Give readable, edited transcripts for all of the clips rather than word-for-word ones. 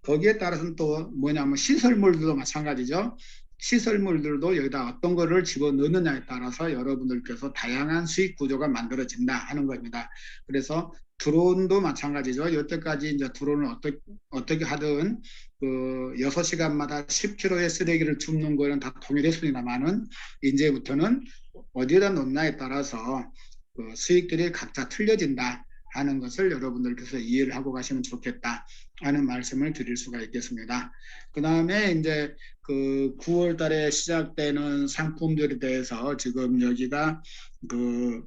거기에 따라서는 또 뭐냐면 시설물들도 마찬가지죠. 시설물들도 여기다 어떤 거를 집어넣느냐에 따라서 여러분들께서 다양한 수익 구조가 만들어진다 하는 겁니다. 그래서 드론도 마찬가지죠. 여태까지 이제 드론을 어떻게 하든 그 6시간마다 10kg의 쓰레기를 줍는 거는 다 동일했습니다만은 이제부터는 어디에다 놓냐에 따라서 그 수익들이 각자 틀려진다 하는 것을 여러분들께서 이해를 하고 가시면 좋겠다 하는 말씀을 드릴 수가 있겠습니다. 그 다음에 이제 그 9월 달에 시작되는 상품들에 대해서 지금 여기가 그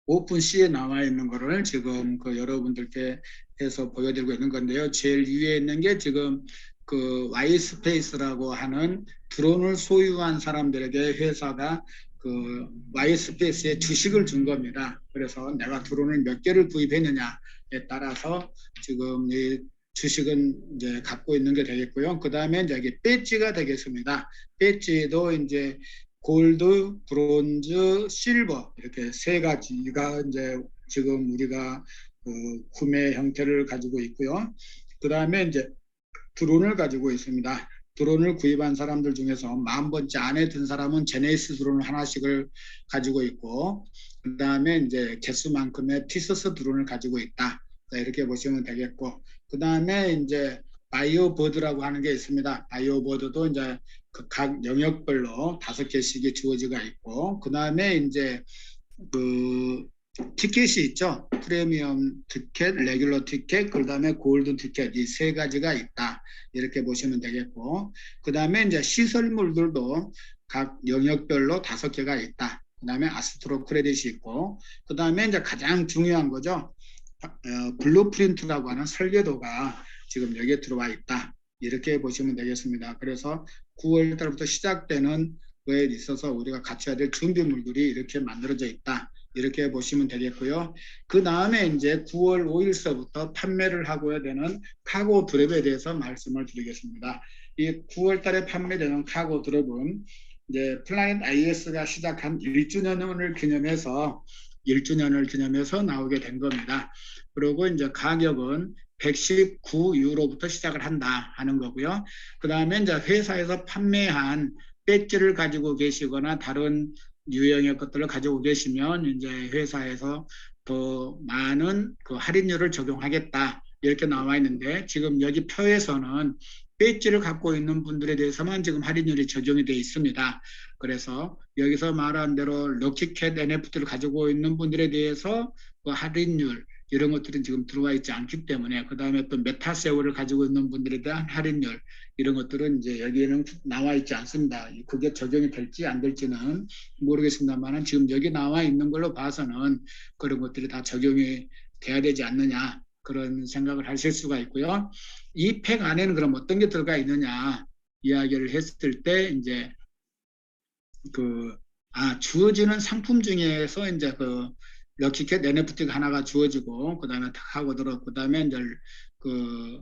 오픈 C에 나와 있는 거를 지금 그 여러분들께 해서 보여드리고 있는 건데요. 제일 위에 있는 게 지금 그 Y스페이스라고 하는 드론을 소유한 사람들에게 회사가 그 Y스페이스에 주식을 준 겁니다. 그래서 내가 드론을 몇 개를 구입했느냐에 따라서 지금 이 주식은 이제 갖고 있는 게 되겠고요. 그 다음에 이제 이게 배지가 되겠습니다. 배지도 이제 골드, 브론즈, 실버 이렇게 세 가지가 이제 지금 우리가 그 구매 형태를 가지고 있고요. 그 다음에 이제 드론을 가지고 있습니다. 드론을 구입한 사람들 중에서 10,000번째 안에 든 사람은 제네시스 드론 하나씩을 가지고 있고, 그 다음에 이제 개수만큼의 티서스 드론을 가지고 있다. 이렇게 보시면 되겠고, 그 다음에 이제 바이오버드라고 하는 게 있습니다. 바이오버드도 이제 그각 영역별로 5개씩이 주어지가 있고, 그 다음에 이제 그 티켓이 있죠. 프리미엄 티켓, 레귤러 티켓, 그 다음에 골든 티켓 이 세 가지가 있다. 이렇게 보시면 되겠고, 그 다음에 이제 시설물들도 각 영역별로 5개가 있다. 그 다음에 아스트로 크레딧이 있고, 그 다음에 이제 가장 중요한 거죠. 블루프린트라고 하는 설계도가 지금 여기에 들어와 있다. 이렇게 보시면 되겠습니다. 그래서 9월 달부터 시작되는 거에 있어서 우리가 갖춰야 될 준비물들이 이렇게 만들어져 있다. 이렇게 보시면 되겠고요. 그 다음에 이제 9월 5일서부터 판매를 하고야 되는 카고 드롭에 대해서 말씀을 드리겠습니다. 이 9월 달에 판매되는 카고 드롭은 이제 플라닛 IS가 시작한 1주년을 기념해서 1주년을 기념해서 나오게 된 겁니다. 그리고 이제 가격은 119유로부터 시작을 한다 하는 거고요. 그 다음에 이제 회사에서 판매한 배지를 가지고 계시거나 다른 유형의 것들을 가지고 계시면 이제 회사에서 더 많은 그 할인율을 적용하겠다 이렇게 나와 있는데 지금 여기 표에서는 배지를 갖고 있는 분들에 대해서만 지금 할인율이 적용이 되어 있습니다. 그래서 여기서 말한 대로 럭키캣 NFT를 가지고 있는 분들에 대해서 그 할인율 이런 것들은 지금 들어와 있지 않기 때문에 그 다음에 또 메타세오를 가지고 있는 분들에 대한 할인율 이런 것들은 이제 여기에는 나와 있지 않습니다. 그게 적용이 될지 안 될지는 모르겠습니다만 지금 여기 나와 있는 걸로 봐서는 그런 것들이 다 적용이 돼야 되지 않느냐 그런 생각을 하실 수가 있고요. 이 팩 안에는 그럼 어떤 게 들어가 있느냐 이야기를 했을 때 이제 그 주어지는 상품 중에서 이제 그 럭키캣 NFT가 하나가 주어지고 그다음에 탁 하고 들어 그다음에 이제 그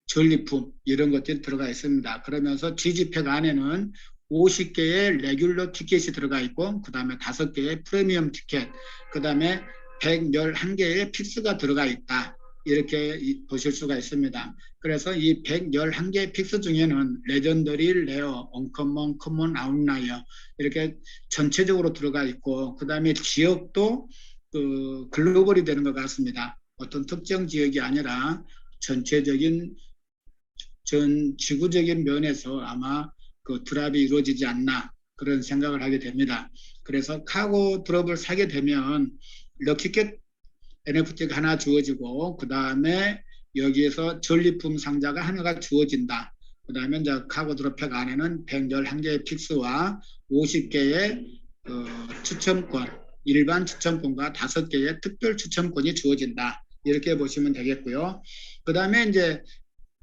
전리품 이런 것들이 들어가 있습니다. 그러면서 GG팩 안에는 50개의 레귤러 티켓이 들어가 있고 그다음에 5개의 프리미엄 티켓 그다음에 111개의 픽스가 들어가 있다. 이렇게 보실 수가 있습니다. 그래서 이 111개의 픽스 중에는 레전더리, 레어, 언커먼, 커먼, 아웃라이어 이렇게 전체적으로 들어가 있고 그 다음에 지역도 그 글로벌이 되는 것 같습니다. 어떤 특정 지역이 아니라 전체적인 전 지구적인 면에서 아마 그 드랍이 이루어지지 않나 그런 생각을 하게 됩니다. 그래서 카고 드롭을 사게 되면 럭키캣 NFT가 하나 주어지고 그 다음에 여기에서 전리품 상자가 하나가 주어진다. 그 다음에 이제 카고 드롭팩 안에는 111개의 픽스와 50개의 추첨권, 일반 추첨권과 5개의 특별 추첨권이 주어진다. 이렇게 보시면 되겠고요. 그 다음에 이제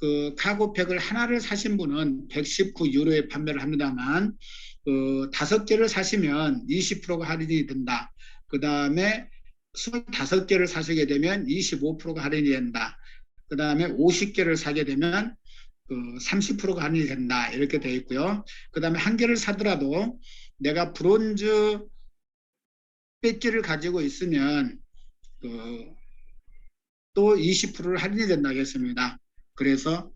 그 카고팩을 하나를 사신 분은 119유로에 판매를 합니다만 그 5개를 사시면 20%가 할인이 된다. 그 다음에 25개를 사시게 되면 25%가 할인이 된다. 그 다음에 50개를 사게 되면 그 30%가 할인이 된다. 이렇게 되어 있고요. 그 다음에 한 개를 사더라도 내가 브론즈 배지를 가지고 있으면 그 또 20%를 할인이 된다고 했습니다. 그래서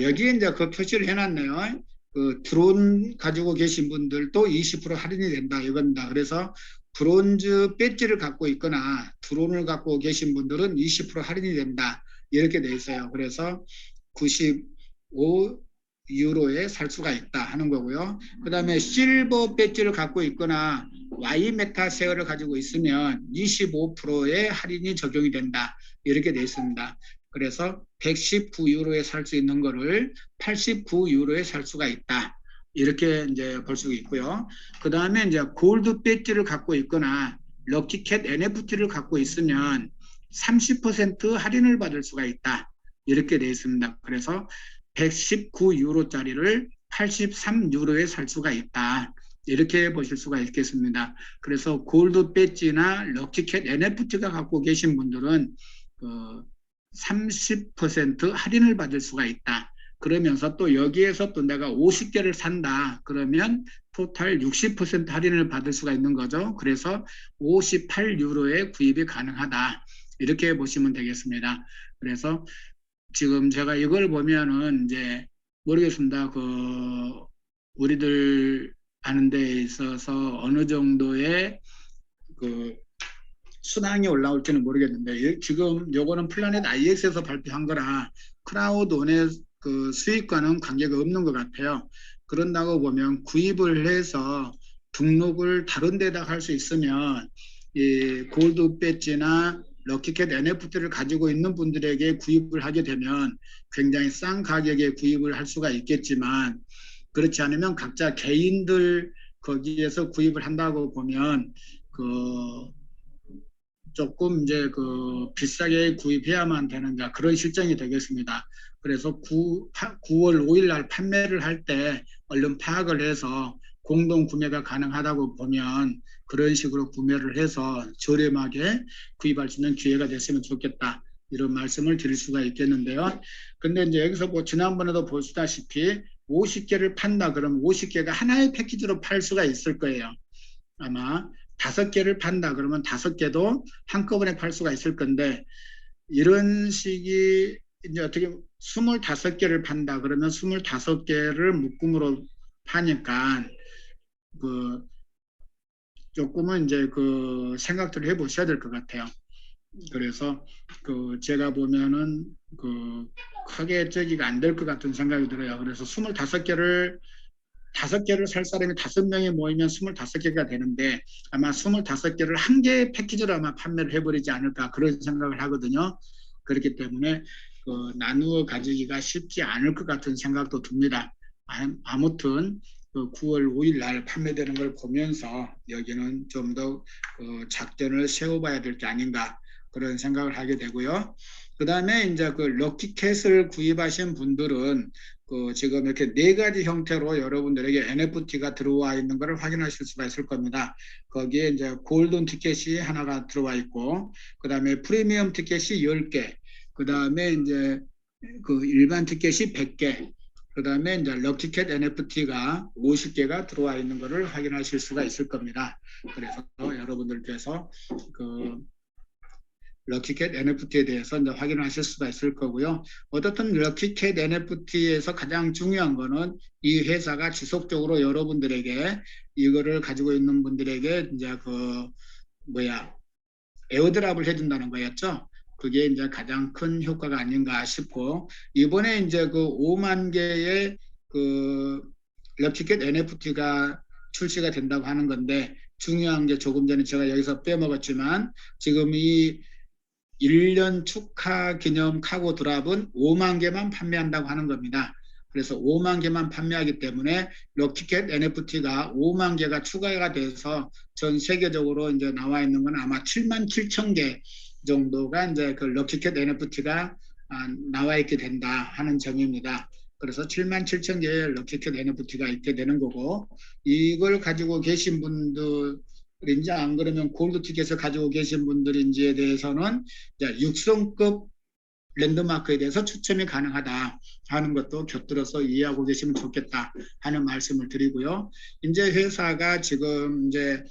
여기에 이제 그 표시를 해놨네요. 그 드론 가지고 계신 분들도 20% 할인이 된다 이겁니다. 그래서 브론즈 배지를 갖고 있거나 드론을 갖고 계신 분들은 20% 할인이 된다 이렇게 돼 있어요. 그래서 95 유로에 살 수가 있다 하는 거고요. 그 다음에 실버 배지를 갖고 있거나 Y 메타 쉐어를 가지고 있으면 25%의 할인이 적용이 된다 이렇게 돼 있습니다. 그래서 119유로에 살 수 있는 거를 89유로에 살 수가 있다. 이렇게 이제 볼 수 있고요. 그 다음에 이제 골드 배지를 갖고 있거나 럭키캣 NFT를 갖고 있으면 30% 할인을 받을 수가 있다. 이렇게 되어 있습니다. 그래서 119유로짜리를 83유로에 살 수가 있다. 이렇게 보실 수가 있겠습니다. 그래서 골드 배지나 럭키캣 NFT가 갖고 계신 분들은 30% 할인을 받을 수가 있다. 그러면서 또 여기에서 또 내가 50개를 산다. 그러면 토탈 60% 할인을 받을 수가 있는 거죠. 그래서 58유로에 구입이 가능하다. 이렇게 보시면 되겠습니다. 그래서 지금 제가 이걸 보면은 이제 모르겠습니다. 우리들 하는 데 있어서 어느 정도의 순항이 올라올지는 모르겠는데 지금 요거는 플라넷 IX에서 발표한 거라 크라우드온의 그 수익과는 관계가 없는 것 같아요. 그런다고 보면 구입을 해서 등록을 다른 데다 할 수 있으면 이 골드 배지나 럭키캣 NFT를 가지고 있는 분들에게 구입을 하게 되면 굉장히 싼 가격에 구입을 할 수가 있겠지만 그렇지 않으면 각자 개인들 거기에서 구입을 한다고 보면 조금 이제 비싸게 구입해야만 되는 그런 실정이 되겠습니다. 그래서 9월 5일 날 판매를 할 때 얼른 파악을 해서 공동 구매가 가능하다고 보면 그런 식으로 구매를 해서 저렴하게 구입할 수 있는 기회가 됐으면 좋겠다. 이런 말씀을 드릴 수가 있겠는데요. 근데 이제 여기서 지난번에도 보시다시피 50개를 판다 그러면 50개가 하나의 패키지로 팔 수가 있을 거예요. 아마 5개를 판다 그러면 5개도 한꺼번에 팔 수가 있을 건데 이런 식이 이제 어떻게 25개를 판다 그러면 25개를 묶음으로 파니까 조금은 이제 생각들을 해보셔야 될 것 같아요. 그래서 제가 보면은 크게 저기가 안 될 것 같은 생각이 들어요. 그래서 25개를 살 사람이 5명이 모이면 25개가 되는데 아마 25개를 한 개의 패키지로 아마 판매를 해버리지 않을까 그런 생각을 하거든요. 그렇기 때문에 나누어 가지기가 쉽지 않을 것 같은 생각도 듭니다. 아무튼 9월 5일 날 판매되는 걸 보면서 여기는 좀 더 작전을 세워봐야 될 게 아닌가 그런 생각을 하게 되고요. 그 다음에 이제 럭키캣을 구입하신 분들은 지금 이렇게 4가지 형태로 여러분들에게 NFT가 들어와 있는 것을 확인하실 수가 있을 겁니다. 거기에 이제 골든 티켓이 하나가 들어와 있고, 그 다음에 프리미엄 티켓이 10개, 그 다음에 이제 일반 티켓이 100개, 그 다음에 이제 럭키캣 NFT가 50개가 들어와 있는 것을 확인하실 수가 있을 겁니다. 그래서 여러분들께서 럭키캣 NFT에 대해서 이제 확인하실 수가 있을 거고요. 어떻든 럭키캣 NFT에서 가장 중요한 거는 이 회사가 지속적으로 여러분들에게 이거를 가지고 있는 분들에게 이제 에어드랍을 해준다는 거였죠. 그게 이제 가장 큰 효과가 아닌가 싶고 이번에 이제 5만 개의 럭키캣 NFT가 출시가 된다고 하는 건데 중요한 게 조금 전에 제가 여기서 빼먹었지만 지금 이 1년 축하 기념 카고 드랍은 5만 개만 판매한다고 하는 겁니다. 그래서 5만 개만 판매하기 때문에 럭키캣 NFT가 5만 개가 추가가 돼서 전 세계적으로 이제 나와 있는 건 아마 7만 7천 개 정도가 이제 럭키캣 NFT가 나와 있게 된다 하는 점입니다. 그래서 7만 7천 개의 럭키캣 NFT가 있게 되는 거고 이걸 가지고 계신 분들 인지 안 그러면 골드 티켓을 가지고 계신 분들인지에 대해서는 육성급 랜드마크에 대해서 추첨이 가능하다 하는 것도 곁들여서 이해하고 계시면 좋겠다 하는 말씀을 드리고요. 이제 회사가 지금 이제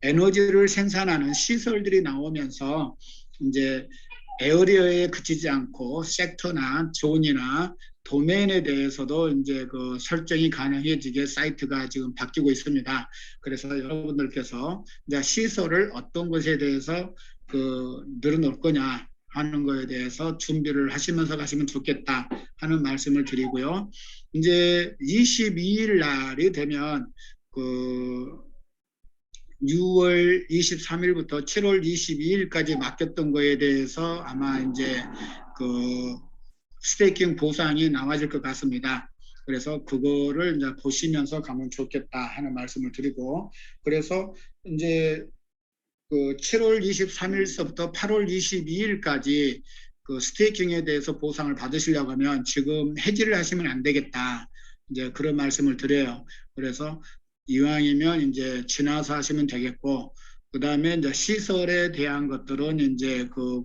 에너지를 생산하는 시설들이 나오면서 이제 에어리어에 그치지 않고 섹터나 존이나 도메인에 대해서도 이제 그 설정이 가능해지게 사이트가 지금 바뀌고 있습니다. 그래서 여러분들께서 이제 시설을 어떤 것에 대해서 늘어놓을 거냐 하는 거에 대해서 준비를 하시면서 가시면 좋겠다 하는 말씀을 드리고요. 이제 22일 날이 되면 그 6월 23일부터 7월 22일까지 맡겼던 거에 대해서 아마 이제 그 스테이킹 보상이 나와질 것 같습니다. 그래서 그거를 이제 보시면서 가면 좋겠다 하는 말씀을 드리고, 그래서 이제 그 7월 23일서부터 8월 22일까지 그 스테이킹에 대해서 보상을 받으시려고 하면 지금 해지를 하시면 안 되겠다. 이제 그런 말씀을 드려요. 그래서 이왕이면 이제 지나서 하시면 되겠고, 그 다음에 이제 시설에 대한 것들은 이제 그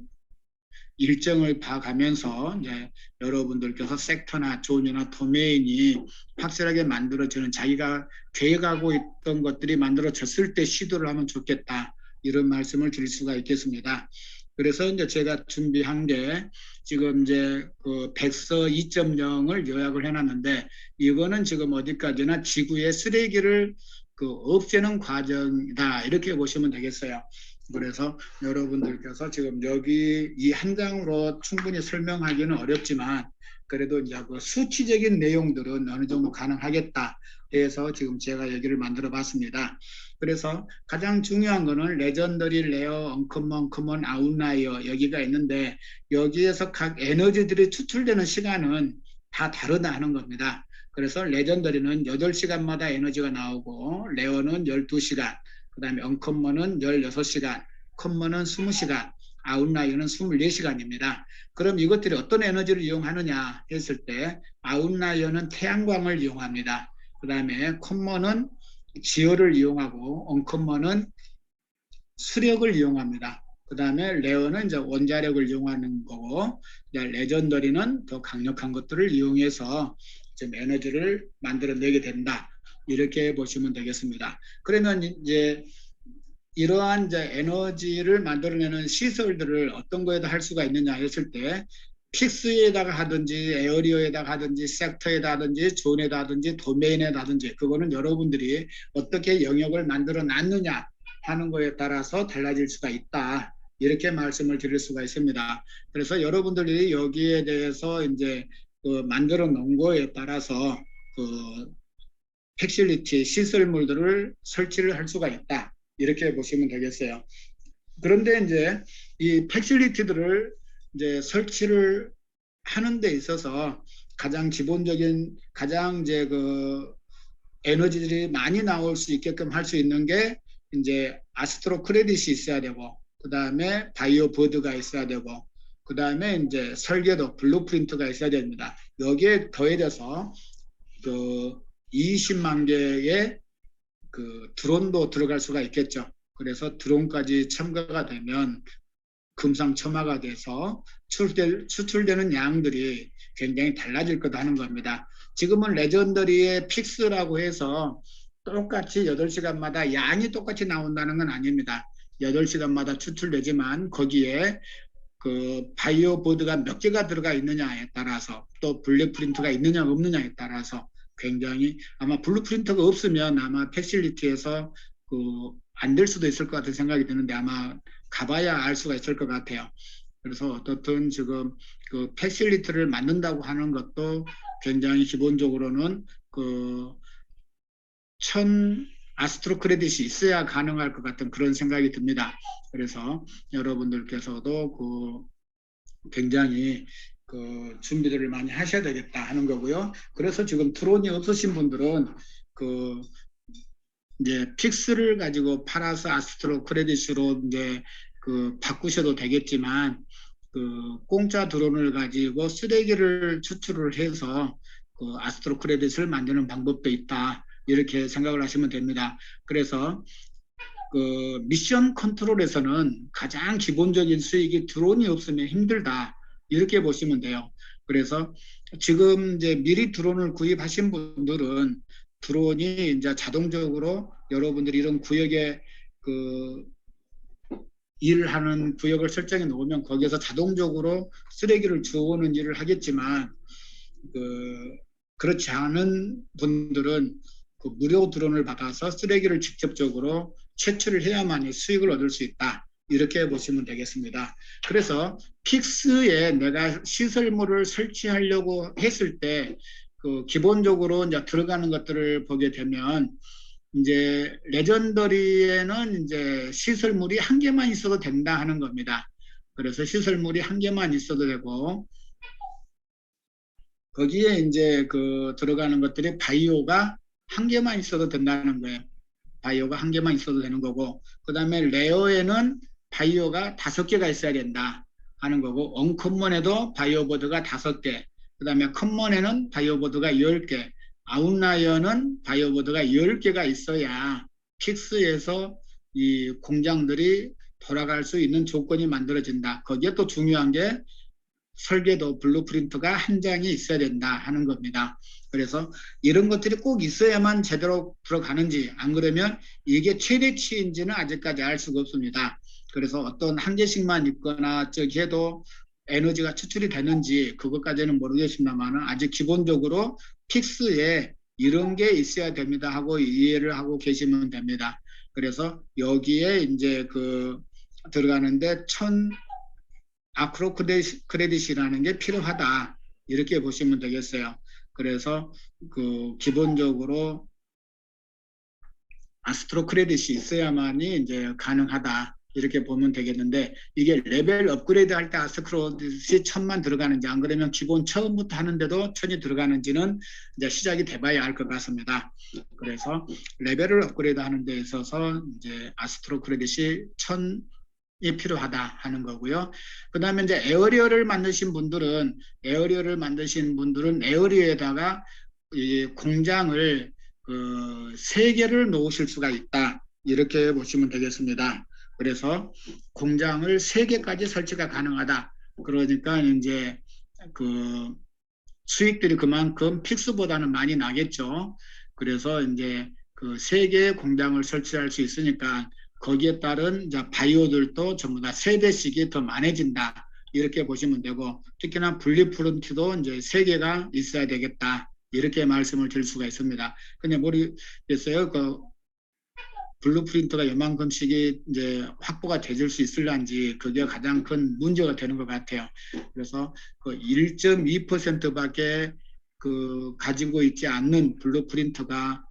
일정을 봐가면서 이제 여러분들께서 섹터나 존이나 도메인이 확실하게 만들어지는, 자기가 계획하고 있던 것들이 만들어졌을 때 시도를 하면 좋겠다. 이런 말씀을 드릴 수가 있겠습니다. 그래서 이제 제가 준비한 게 지금 이제 그 백서 2.0을 요약을 해놨는데, 이거는 지금 어디까지나 지구의 쓰레기를 없애는 과정이다, 이렇게 보시면 되겠어요. 그래서 여러분들께서 지금 여기 이 한 장으로 충분히 설명하기는 어렵지만, 그래도 이제 그 수치적인 내용들은 어느 정도 가능하겠다 해서 지금 제가 여기를 만들어 봤습니다. 그래서 가장 중요한 거는 레전더리, 레어, 언커먼, 커먼, 아웃라이어 여기가 있는데, 여기에서 각 에너지들이 추출되는 시간은 다 다르다 하는 겁니다. 그래서 레전더리는 8시간마다 에너지가 나오고, 레어는 12시간, 그 다음에 언커먼은 16시간, 커먼은 20시간, 아웃라이어는 24시간입니다. 그럼 이것들이 어떤 에너지를 이용하느냐 했을 때, 아웃라이어는 태양광을 이용합니다. 그 다음에 커먼은 지열을 이용하고, 언커먼은 수력을 이용합니다. 그 다음에 레어는 이제 원자력을 이용하는 거고, 레전더리는 더 강력한 것들을 이용해서 좀 에너지를 만들어내게 된다. 이렇게 보시면 되겠습니다. 그러면 이제 이러한 이제 에너지를 만들어내는 시설들을 어떤 거에다 할 수가 있느냐 했을 때, 픽스에다가 하든지 에어리어에다가 하든지 섹터에다 하든지 존에다 하든지 도메인에다 하든지, 그거는 여러분들이 어떻게 영역을 만들어 놨느냐 하는 거에 따라서 달라질 수가 있다, 이렇게 말씀을 드릴 수가 있습니다. 그래서 여러분들이 여기에 대해서 이제 만들어 놓은 거에 따라서 팩실리티 시설물들을 설치를 할 수가 있다, 이렇게 보시면 되겠어요. 그런데 이제 이 팩실리티들을 이제 설치를 하는 데 있어서 가장 기본적인, 가장 이제 에너지들이 많이 나올 수 있게끔 할 수 있는 게 이제 아스트로 크레딧이 있어야 되고, 그 다음에 바이오 보드가 있어야 되고, 그 다음에 이제 설계도 블루프린트가 있어야 됩니다. 여기에 더해져서 20만 개의 드론도 들어갈 수가 있겠죠. 그래서 드론까지 첨가가 되면 금상첨화가 돼서 추출되는 양들이 굉장히 달라질 거다 하는 겁니다. 지금은 레전더리의 픽스라고 해서 똑같이 8시간마다 양이 똑같이 나온다는 건 아닙니다. 8시간마다 추출되지만 거기에 바이오 보드가 몇 개가 들어가 있느냐에 따라서, 또 블랙 프린트가 있느냐 없느냐에 따라서 굉장히, 아마 블루프린터가 없으면 아마 팩실리티에서 안 될 수도 있을 것 같은 생각이 드는데, 아마 가봐야 알 수가 있을 것 같아요. 그래서 어떻든 지금 팩실리티를 만든다고 하는 것도 굉장히 기본적으로는 1000 아스트로 크레딧이 있어야 가능할 것 같은 그런 생각이 듭니다. 그래서 여러분들께서도 굉장히 준비들을 많이 하셔야 되겠다 하는 거고요. 그래서 지금 드론이 없으신 분들은 이제 픽스를 가지고 팔아서 아스트로 크레딧으로 이제 바꾸셔도 되겠지만, 공짜 드론을 가지고 쓰레기를 추출을 해서 아스트로 크레딧을 만드는 방법도 있다, 이렇게 생각을 하시면 됩니다. 그래서 미션 컨트롤에서는 가장 기본적인 수익이 드론이 없으면 힘들다, 이렇게 보시면 돼요. 그래서 지금 이제 미리 드론을 구입하신 분들은 드론이 이제 자동적으로 여러분들이 이런 구역에 일을 하는 구역을 설정해 놓으면 거기에서 자동적으로 쓰레기를 주워오는 일을 하겠지만 그렇지 않은 분들은 그 무료 드론을 받아서 쓰레기를 직접적으로 채취를 해야만이 수익을 얻을 수 있다. 이렇게 보시면 되겠습니다. 그래서 픽스에 내가 시설물을 설치하려고 했을 때 그 기본적으로 이제 들어가는 것들을 보게 되면 이제 레전더리에는 이제 시설물이 한 개만 있어도 된다 하는 겁니다. 그래서 시설물이 한 개만 있어도 되고 거기에 이제 그 들어가는 것들이 바이오가 한 개만 있어도 된다는 거예요. 바이오가 한 개만 있어도 되는 거고, 그 다음에 레어에는 바이오가 5개가 있어야 된다 하는 거고, 언커먼에도 바이오 보드가 5개, 그 다음에 커먼에는 바이오 보드가 10개, 아웃라이어는 바이오 보드가 10개가 있어야 픽스에서 이 공장들이 돌아갈 수 있는 조건이 만들어진다. 거기에 또 중요한 게 설계도 블루프린트가 한 장이 있어야 된다 하는 겁니다. 그래서 이런 것들이 꼭 있어야만 제대로 들어가는지 안 그러면 이게 최대치인지는 아직까지 알 수가 없습니다. 그래서 어떤 한 개씩만 있거나 저기 해도 에너지가 추출이 되는지 그것까지는 모르겠습니다만 아직 기본적으로 픽스에 이런 게 있어야 됩니다 하고 이해를 하고 계시면 됩니다. 그래서 여기에 이제 그 들어가는데 아크로 크레딧이라는 게 필요하다. 이렇게 보시면 되겠어요. 그래서 그 기본적으로 아스트로 크레딧이 있어야만이 이제 가능하다. 이렇게 보면 되겠는데 이게 레벨 업그레이드 할 때 아스트로 크레딧이 1000만 들어가는지 안 그러면 기본 처음부터 하는데도 1000이 들어가는지는 이제 시작이 돼봐야 알 것 같습니다. 그래서 레벨을 업그레이드 하는 데 있어서 이제 아스트로 크레딧이 1000이 필요하다 하는 거고요. 그 다음에 이제 에어리어를 만드신 분들은 에어리어에다가 이 공장을 그 3개를 놓으실 수가 있다. 이렇게 보시면 되겠습니다. 그래서 공장을 3개까지 설치가 가능하다. 그러니까 이제 그 수익들이 그만큼 픽스보다는 많이 나겠죠. 그래서 이제 그 3개의 공장을 설치할 수 있으니까 거기에 따른 이제 바이오들도 전부 다 3배씩이 더 많아진다. 이렇게 보시면 되고 특히나 블루프린트도 이제 3개가 있어야 되겠다. 이렇게 말씀을 드릴 수가 있습니다. 근데 모르겠어요. 그 블루프린트가 요만큼씩이 이제 확보가 되질 수 있을런지 그게 가장 큰 문제가 되는 것 같아요. 그래서 그 1.2%밖에 그 가지고 있지 않는 블루프린트가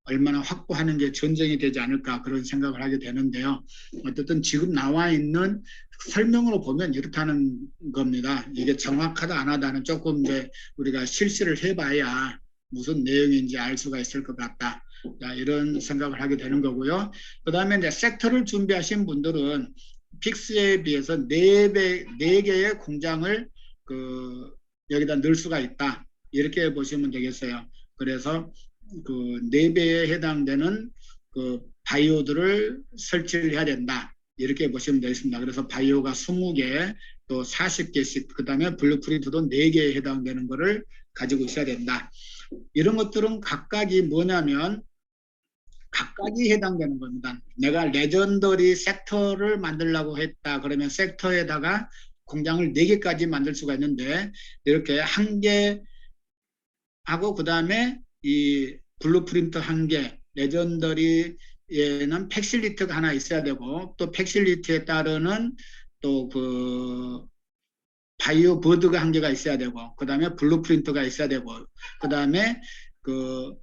얼마나 확보하는 게 전쟁이 되지 않을까 그런 생각을 하게 되는데요. 어쨌든 지금 나와 있는 설명으로 보면 이렇다는 겁니다. 이게 정확하다 안 하다는 조금 이제 우리가 실시를 해봐야 무슨 내용인지 알 수가 있을 것 같다. 자, 이런 생각을 하게 되는 거고요. 그 다음에 이제 섹터를 준비하신 분들은 픽스에 비해서 4개의 공장을 여기다 넣을 수가 있다. 이렇게 보시면 되겠어요. 그래서 그 4배에 해당되는 그 바이오들을 설치를 해야 된다. 이렇게 보시면 되겠습니다. 그래서 바이오가 20개, 또 40개씩, 그 다음에 블루프린트도 4개에 해당되는 거를 가지고 있어야 된다. 이런 것들은 각각이 뭐냐면 각각이 해당되는 겁니다. 내가 레전더리 섹터를 만들려고 했다. 그러면 섹터에다가 공장을 4개까지 만들 수가 있는데 이렇게 1개 하고 그 다음에 이 블루프린트 1개, 레전더리에는 팩실리트가 하나 있어야 되고 또 팩실리트에 따르는 또 그 바이오 보드가 1개가 있어야 되고 그 다음에 블루프린트가 있어야 되고 그 다음에 그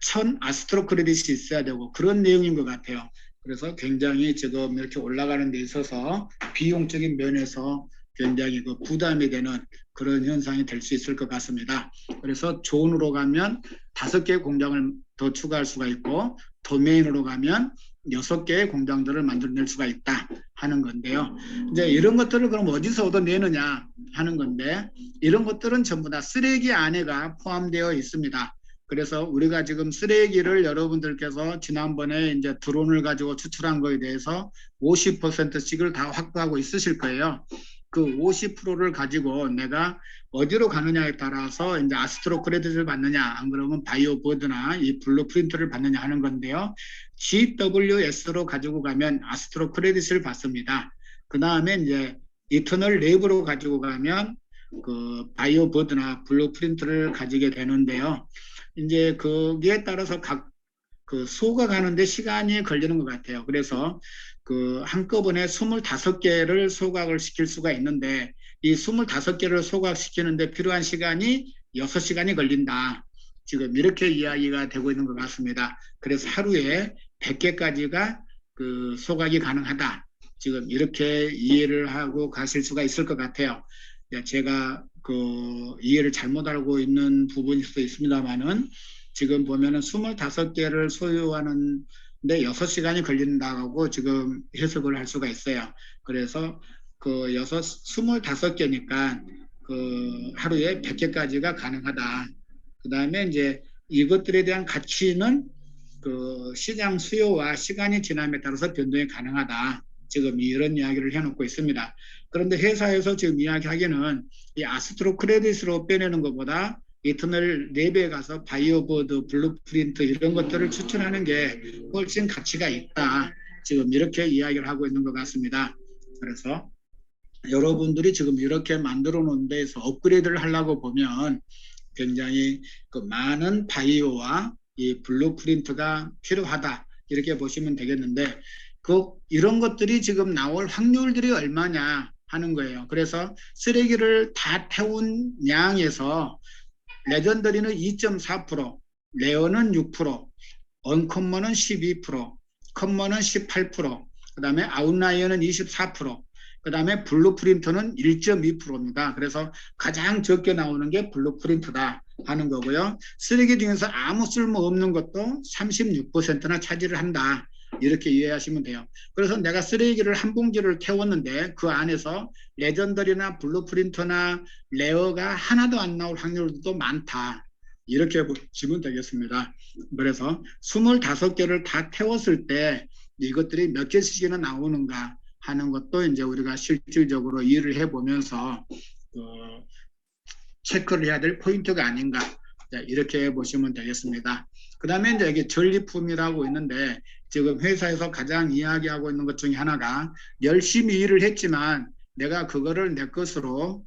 1000 아스트로 크레딧이 있어야 되고 그런 내용인 것 같아요. 그래서 굉장히 지금 이렇게 올라가는 데 있어서 비용적인 면에서 굉장히 그 부담이 되는 그런 현상이 될 수 있을 것 같습니다. 그래서 존으로 가면 5개의 공장을 더 추가할 수가 있고 도메인으로 가면 6개의 공장들을 만들어낼 수가 있다 하는 건데요. 이제 이런 것들을 그럼 어디서 얻어내느냐 하는 건데 이런 것들은 전부 다 쓰레기 안에가 포함되어 있습니다. 그래서 우리가 지금 쓰레기를 여러분들께서 지난번에 이제 드론을 가지고 추출한 거에 대해서 50%씩을 다 확보하고 있으실 거예요. 그 50%를 가지고 내가 어디로 가느냐에 따라서 이제 아스트로 크레딧을 받느냐 안 그러면 바이오 보드나 이 블루프린트를 받느냐 하는 건데요. GWS로 가지고 가면 아스트로 크레딧을 받습니다. 그 다음에 이제 이터널 랩으로 가지고 가면 그 바이오 보드나 블루프린트를 가지게 되는데요. 이제 거기에 따라서 각 그 소각하는데 시간이 걸리는 것 같아요. 그래서 그 한꺼번에 25개를 소각을 시킬 수가 있는데 이 25개를 소각시키는데 필요한 시간이 6시간이 걸린다. 지금 이렇게 이야기가 되고 있는 것 같습니다. 그래서 하루에 100개까지가 그 소각이 가능하다. 지금 이렇게 이해를 하고 가실 수가 있을 것 같아요. 제가 그 이해를 잘못 알고 있는 부분일 수도 있습니다만은 지금 보면은 25개를 소유하는 데 6시간이 걸린다고 지금 해석을 할 수가 있어요. 그래서 그 25개니까 그 하루에 100개까지가 가능하다. 그 다음에 이제 이것들에 대한 가치는 그 시장 수요와 시간이 지남에 따라서 변동이 가능하다. 지금 이런 이야기를 해놓고 있습니다. 그런데 회사에서 지금 이야기하기는 이 아스트로 크레딧으로 빼내는 것보다 이터널 랩에 가서 바이오보드, 블루프린트 이런 것들을 추천하는 게 훨씬 가치가 있다. 지금 이렇게 이야기를 하고 있는 것 같습니다. 그래서 여러분들이 지금 이렇게 만들어 놓은 데에서 업그레이드를 하려고 보면 굉장히 그 많은 바이오와 이 블루프린트가 필요하다. 이렇게 보시면 되겠는데 그 이런 것들이 지금 나올 확률들이 얼마냐 하는 거예요. 그래서 쓰레기를 다 태운 양에서 레전더리는 2.4%, 레어는 6%, 언컴먼은 12%, 컴먼은 18%, 그 다음에 아웃라이어는 24%, 그 다음에 블루프린트는 1.2%입니다. 그래서 가장 적게 나오는 게 블루프린트다 하는 거고요. 쓰레기 중에서 아무 쓸모 없는 것도 36%나 차지를 한다. 이렇게 이해하시면 돼요. 그래서 내가 쓰레기를 한 봉지를 태웠는데 그 안에서 레전더리나 블루프린트나 레어가 하나도 안 나올 확률도 많다. 이렇게 보시면 되겠습니다. 그래서 25개를 다 태웠을 때 이것들이 몇 개씩이나 나오는가 하는 것도 이제 우리가 실질적으로 일을 해보면서 체크를 해야 될 포인트가 아닌가 이렇게 보시면 되겠습니다. 그 다음에 이제 여기 전리품이라고 있는데 지금 회사에서 가장 이야기하고 있는 것 중에 하나가 열심히 일을 했지만 내가 그거를 내 것으로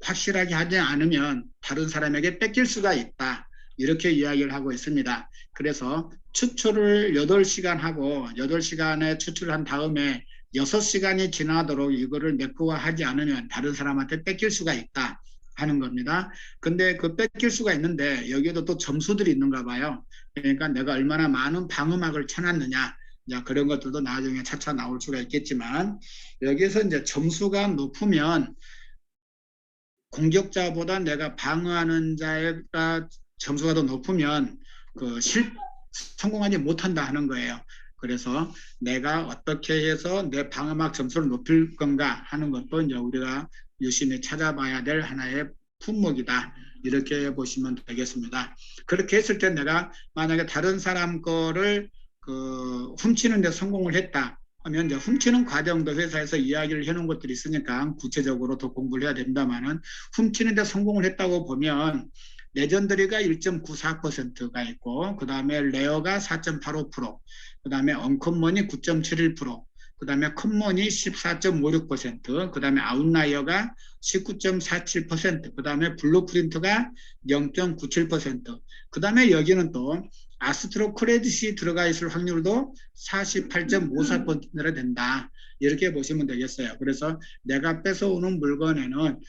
확실하게 하지 않으면 다른 사람에게 뺏길 수가 있다. 이렇게 이야기를 하고 있습니다. 그래서 추출을 8시간 하고 8시간에 추출한 다음에 6시간이 지나도록 이거를 내 거화 하지 않으면 다른 사람한테 뺏길 수가 있다 하는 겁니다. 근데 그 뺏길 수가 있는데 여기에도 또 점수들이 있는가 봐요. 그러니까 내가 얼마나 많은 방음막을 쳐놨느냐 그런 것들도 나중에 차차 나올 수가 있겠지만 여기서 이제 점수가 높으면 공격자보다 내가 방어하는 자가 점수가 더 높으면 성공하지 못한다 하는 거예요. 그래서 내가 어떻게 해서 내 방어막 점수를 높일 건가 하는 것도 이제 우리가 유심히 찾아봐야 될 하나의 품목이다. 이렇게 보시면 되겠습니다. 그렇게 했을 때 내가 만약에 다른 사람 거를 훔치는 데 성공을 했다. 하면 이제 훔치는 과정도 회사에서 이야기를 해놓은 것들이 있으니까 구체적으로 더 공부를 해야 된다마는 훔치는 데 성공을 했다고 보면 레전더리가 1.94%가 있고 그 다음에 레어가 4.85%, 그 다음에 언컴먼이 9.71%, 그 다음에 컴먼이 14.56%, 그 다음에 아웃라이어가 19.47%, 그 다음에 블루프린트가 0.97%, 그 다음에 여기는 또 아스트로 크레딧이 들어가 있을 확률도 48.54%나 된다. 이렇게 보시면 되겠어요. 그래서 내가 뺏어오는 물건에는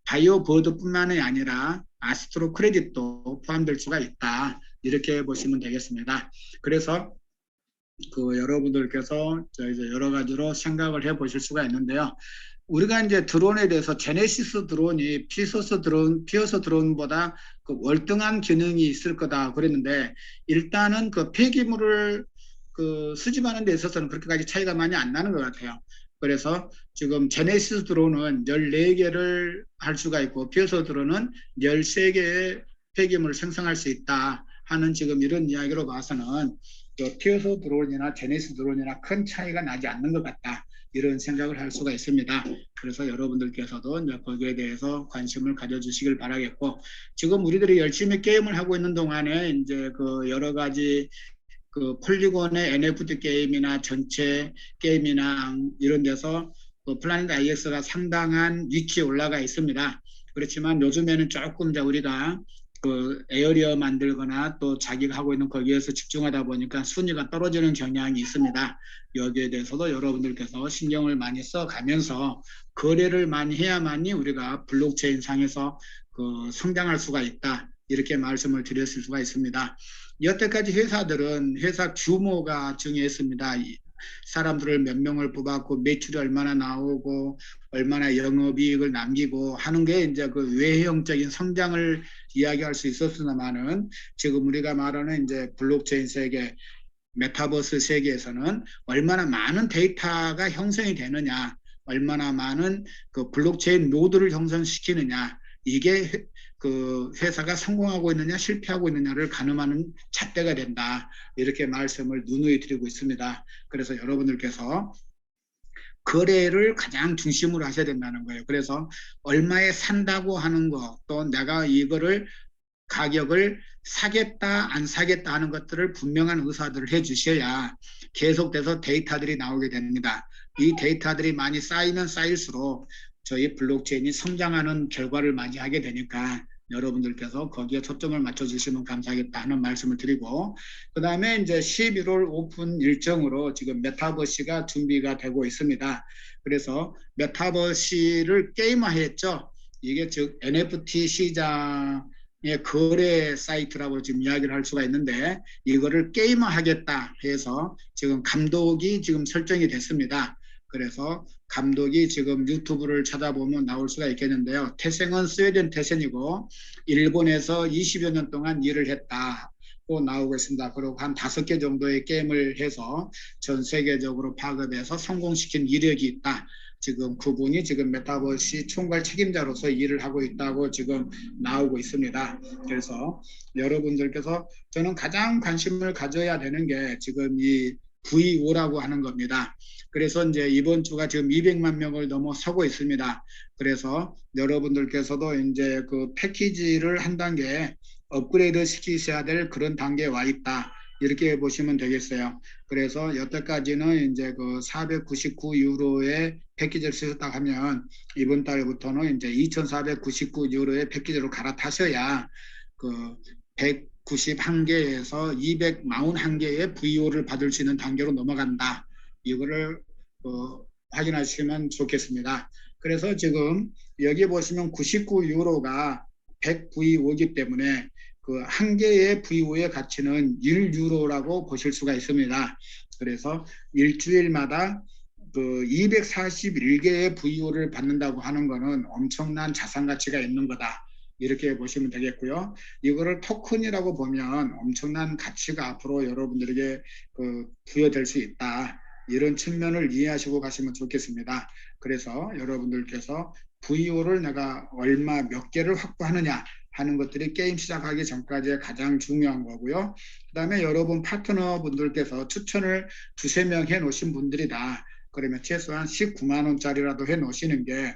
바이오 보드뿐만이 아니라 아스트로 크레딧도 포함될 수가 있다. 이렇게 보시면 되겠습니다. 그래서 여러분들께서 이제 여러 가지로 생각을 해 보실 수가 있는데요. 우리가 이제 드론에 대해서 제네시스 드론이 피어스 드론보다 월등한 기능이 있을 거다 그랬는데 일단은 폐기물을 수집하는 데 있어서는 그렇게까지 차이가 많이 안 나는 것 같아요. 그래서 지금 제네시스 드론은 14개를 할 수가 있고 피어스 드론은 13개의 폐기물을 생성할 수 있다 하는 지금 이런 이야기로 봐서는 피어스 드론이나 제네시스 드론이나 큰 차이가 나지 않는 것 같다. 이런 생각을 할 수가 있습니다. 그래서 여러분들께서도 이제 거기에 대해서 관심을 가져주시길 바라겠고 지금 우리들이 열심히 게임을 하고 있는 동안에 이제 여러 가지 그 폴리곤의 NFT 게임이나 전체 게임이나 이런 데서 그 플라닛 IX가 상당한 위치에 올라가 있습니다. 그렇지만 요즘에는 조금 이제 우리가 그 에어리어 만들거나 또 자기가 하고 있는 거기에서 집중하다 보니까 순위가 떨어지는 경향이 있습니다. 여기에 대해서도 여러분들께서 신경을 많이 써가면서 거래를 많이 해야만이 우리가 블록체인 상에서 그 성장할 수가 있다. 이렇게 말씀을 드렸을 수가 있습니다. 여태까지 회사들은 회사 규모가 중요했습니다. 사람들을 몇 명을 뽑았고 매출이 얼마나 나오고 얼마나 영업이익을 남기고 하는 게 이제 그 외형적인 성장을 이야기할 수 있었으나마는 지금 우리가 말하는 이제 블록체인 세계, 메타버스 세계에서는 얼마나 많은 데이터가 형성이 되느냐, 얼마나 많은 그 블록체인 노드를 형성시키느냐, 이게 그 회사가 성공하고 있느냐 실패하고 있느냐를 가늠하는 잣대가 된다. 이렇게 말씀을 누누이 드리고 있습니다. 그래서 여러분들께서 거래를 가장 중심으로 하셔야 된다는 거예요. 그래서 얼마에 산다고 하는 거, 또 내가 이거를 가격을 사겠다 안 사겠다 하는 것들을 분명한 의사들을 해주셔야 계속돼서 데이터들이 나오게 됩니다. 이 데이터들이 많이 쌓이면 쌓일수록 저희 블록체인이 성장하는 결과를 맞이하게 되니까 여러분들께서 거기에 초점을 맞춰주시면 감사하겠다 하는 말씀을 드리고, 그 다음에 이제 11월 오픈 일정으로 지금 메타버시가 준비가 되고 있습니다. 그래서 메타버시를 게임화했죠. 이게 즉 NFT 시장 거래 사이트라고 지금 이야기를 할 수가 있는데, 이거를 게임화하겠다 해서 지금 감독이 지금 설정이 됐습니다. 그래서 감독이 지금 유튜브를 찾아보면 나올 수가 있겠는데요. 태생은 스웨덴 태생이고 일본에서 20여 년 동안 일을 했다. 고 나오고 있습니다. 그리고 한 5개 정도의 게임을 해서 전 세계적으로 파급해서 성공시킨 이력이 있다. 지금 그분이 지금 메타버시 총괄 책임자로서 일을 하고 있다고 지금 나오고 있습니다. 그래서 여러분들께서 저는 가장 관심을 가져야 되는 게 지금 이 VO라고 하는 겁니다. 그래서 이제 이번 주가 지금 200만 명을 넘어서고 있습니다. 그래서 여러분들께서도 이제 그 패키지를 한 단계 업그레이드 시키셔야 될 그런 단계에 와 있다. 이렇게 보시면 되겠어요. 그래서 여태까지는 이제 그 499유로의 패키지를 쓰셨다 하면 이번 달부터는 이제 2,499유로의 패키지로 갈아타셔야 그 191개에서 241개의 VO를 받을 수 있는 단계로 넘어간다. 이거를 확인하시면 좋겠습니다. 그래서 지금 여기 보시면 99유로가 100VO이기 때문에 그 한 개의 VO의 가치는 1유로라고 보실 수가 있습니다. 그래서 일주일마다 그 241개의 VO를 받는다고 하는 것은 엄청난 자산 가치가 있는 거다. 이렇게 보시면 되겠고요. 이거를 토큰이라고 보면 엄청난 가치가 앞으로 여러분들에게 그 부여될 수 있다. 이런 측면을 이해하시고 가시면 좋겠습니다. 그래서 여러분들께서 VO를 내가 얼마 몇 개를 확보하느냐 하는 것들이 게임 시작하기 전까지 가장 중요한 거고요. 그 다음에 여러분 파트너분들께서 추천을 2~3명 해놓으신 분들이다. 그러면 최소한 19만 원짜리라도 해놓으시는 게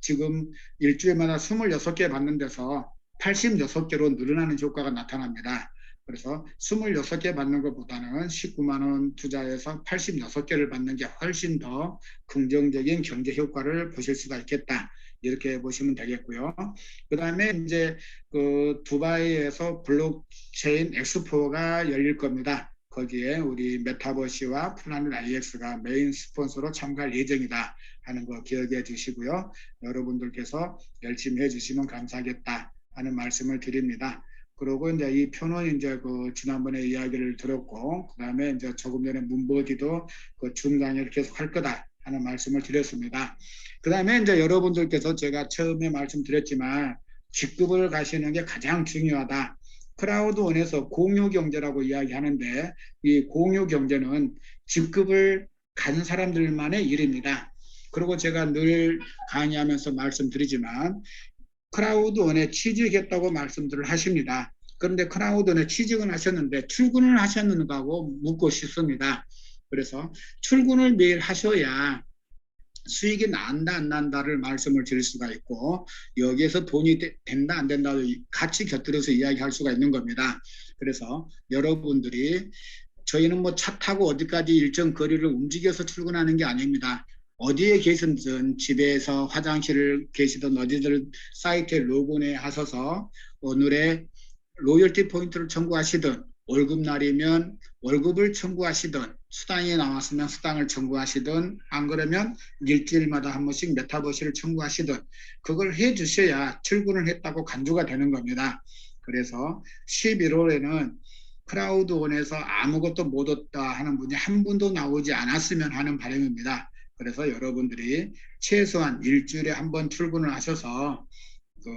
지금 일주일마다 26개 받는 데서 86개로 늘어나는 효과가 나타납니다. 그래서 26개 받는 것보다는 19만 원 투자해서 86개를 받는 게 훨씬 더 긍정적인 경제 효과를 보실 수가 있겠다. 이렇게 보시면 되겠고요. 그 다음에 이제 그 두바이에서 블록체인 엑스포가 열릴 겁니다. 거기에 우리 메타버시와 플라닛 IX가 메인 스폰서로 참가할 예정이다 하는 거 기억해 주시고요. 여러분들께서 열심히 해주시면 감사하겠다 하는 말씀을 드립니다. 그리고 이제 이 표는 이제 그 지난번에 이야기를 들었고, 그 다음에 이제 조금 전에 문버디도 그 줌 강의를 계속 할 거다 하는 말씀을 드렸습니다. 그 다음에 이제 여러분들께서 제가 처음에 말씀드렸지만 직급을 가시는 게 가장 중요하다. 크라우드원에서 공유경제라고 이야기하는데 이 공유경제는 직급을 가진 사람들만의 일입니다. 그리고 제가 늘 강의하면서 말씀드리지만 크라우드원에 취직했다고 말씀들을 하십니다. 그런데 크라우드원에 취직은 하셨는데 출근을 하셨는가고 묻고 싶습니다. 그래서 출근을 매일 하셔야 수익이 난다 안 난다를 말씀을 드릴 수가 있고, 여기에서 돈이 된다 안 된다도 같이 곁들여서 이야기할 수가 있는 겁니다. 그래서 여러분들이 저희는 뭐 차 타고 어디까지 일정 거리를 움직여서 출근하는 게 아닙니다. 어디에 계시든 집에서 화장실을 계시든 어디든 사이트에 로그인해 하셔서 오늘의 로열티 포인트를 청구하시든 월급날이면 월급을 청구하시든 수당이 나왔으면 수당을 청구하시든 안 그러면 일주일마다 한 번씩 메타버시를 청구하시든 그걸 해 주셔야 출근을 했다고 간주가 되는 겁니다. 그래서 11월에는 크라우드원에서 아무것도 못 얻다 하는 분이 한 분도 나오지 않았으면 하는 바람입니다. 그래서 여러분들이 최소한 일주일에 한 번 출근을 하셔서 그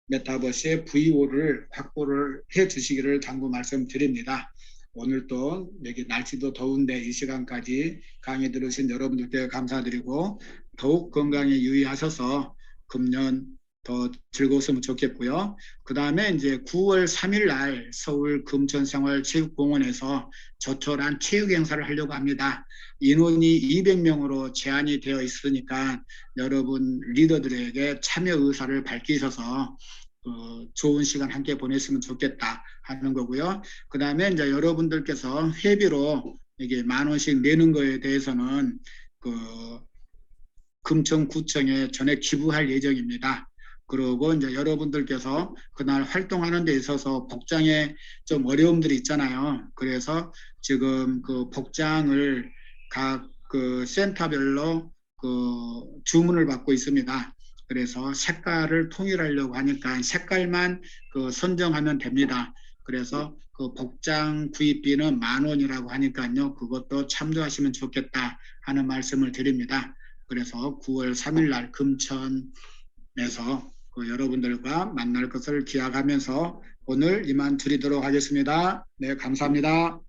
메타버스의 VO를 확보를 해 주시기를 당부 말씀드립니다. 오늘 또 여기 날씨도 더운데 이 시간까지 강의 들으신 여러분들께 감사드리고 더욱 건강에 유의하셔서 금년 더 즐거웠으면 좋겠고요. 그 다음에 이제 9월 3일 날 서울 금천생활체육공원에서 조촐한 체육 행사를 하려고 합니다. 인원이 200명으로 제한이 되어 있으니까 여러분 리더들에게 참여 의사를 밝히셔서 좋은 시간 함께 보냈으면 좋겠다 하는 거고요. 그 다음에 이제 여러분들께서 회비로 이게 10,000원씩 내는 거에 대해서는 그 금천구청에 전액 기부할 예정입니다. 그리고 이제 여러분들께서 그날 활동하는 데 있어서 복장에 좀 어려움들이 있잖아요. 그래서 지금 그 복장을 각 그 센터별로 그 주문을 받고 있습니다. 그래서 색깔을 통일하려고 하니까 색깔만 그 선정하면 됩니다. 그래서 그 복장 구입비는 10,000원이라고 하니까요. 그것도 참조하시면 좋겠다 하는 말씀을 드립니다. 그래서 9월 3일 날 금천에서 그 여러분들과 만날 것을 기약하면서 오늘 이만 드리도록 하겠습니다. 네, 감사합니다.